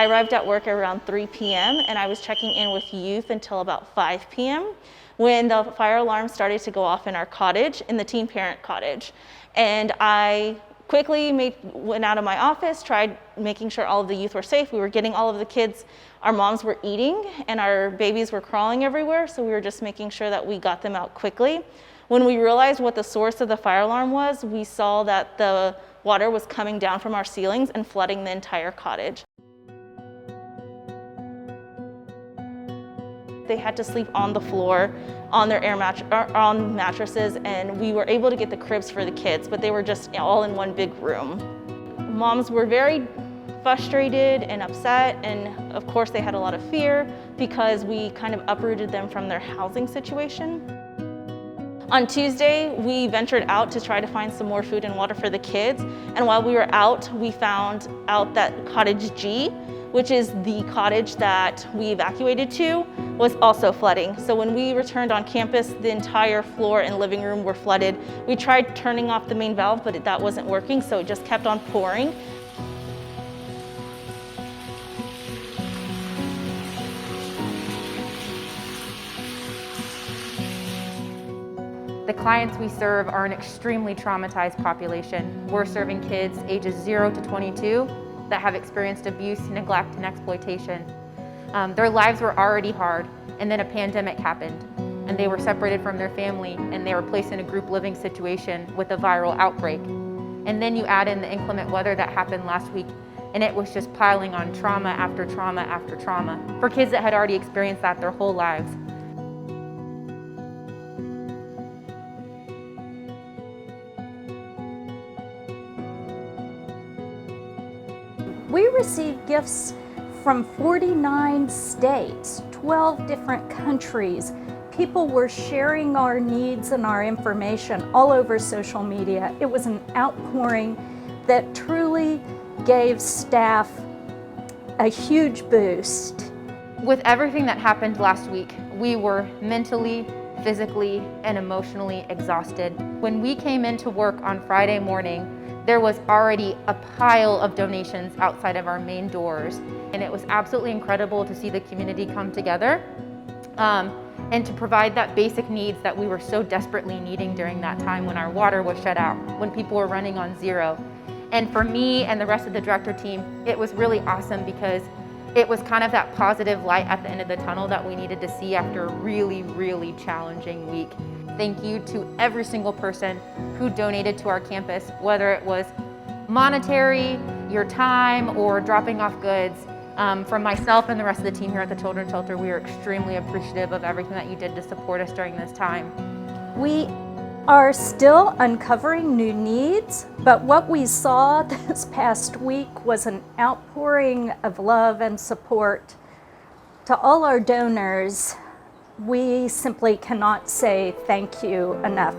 I arrived at work around 3 p.m. and I was checking in with youth until about 5 p.m. when the fire alarm started to go off in our cottage, in the teen parent cottage. And I quickly went out of my office, tried making sure all of the youth were safe. We were getting all of the kids, our moms were eating and our babies were crawling everywhere. So we were just making sure that we got them out quickly. When we realized what the source of the fire alarm was, we saw that the water was coming down from our ceilings and flooding the entire cottage. They had to sleep on the floor, on their on mattresses, and we were able to get the cribs for the kids, but they were just all in one big room. Moms were very frustrated and upset, and of course they had a lot of fear because we kind of uprooted them from their housing situation. On Tuesday, we ventured out to try to find some more food and water for the kids, and while we were out, we found out that Cottage G, which is the cottage that we evacuated to, was also flooding. So when we returned on campus, the entire floor and living room were flooded. We tried turning off the main valve, but that wasn't working, so it just kept on pouring. The clients we serve are an extremely traumatized population. We're serving kids ages 0 to 22 that have experienced abuse, neglect, and exploitation. Their lives were already hard, and then a pandemic happened, and they were separated from their family, and they were placed in a group living situation with a viral outbreak. And then you add in the inclement weather that happened last week, and it was just piling on trauma after trauma after trauma for kids that had already experienced that their whole lives. We received gifts from 49 states, 12 different countries. People were sharing our needs and our information all over social media. It was an outpouring that truly gave staff a huge boost. With everything that happened last week, we were mentally, physically, and emotionally exhausted. When we came into work on Friday morning, there was already a pile of donations outside of our main doors. And it was absolutely incredible to see the community come together and to provide that basic needs that we were so desperately needing during that time when our water was shut out, when people were running on zero. And for me and the rest of the director team, it was really awesome because it was kind of that positive light at the end of the tunnel that we needed to see after a really, really challenging week. Thank you to every single person who donated to our campus, whether it was monetary, your time, or dropping off goods. From myself and the rest of the team here at the Children's Shelter, we are extremely appreciative of everything that you did to support us during this time. We are still uncovering new needs, but what we saw this past week was an outpouring of love and support to all our donors. We simply cannot say thank you enough.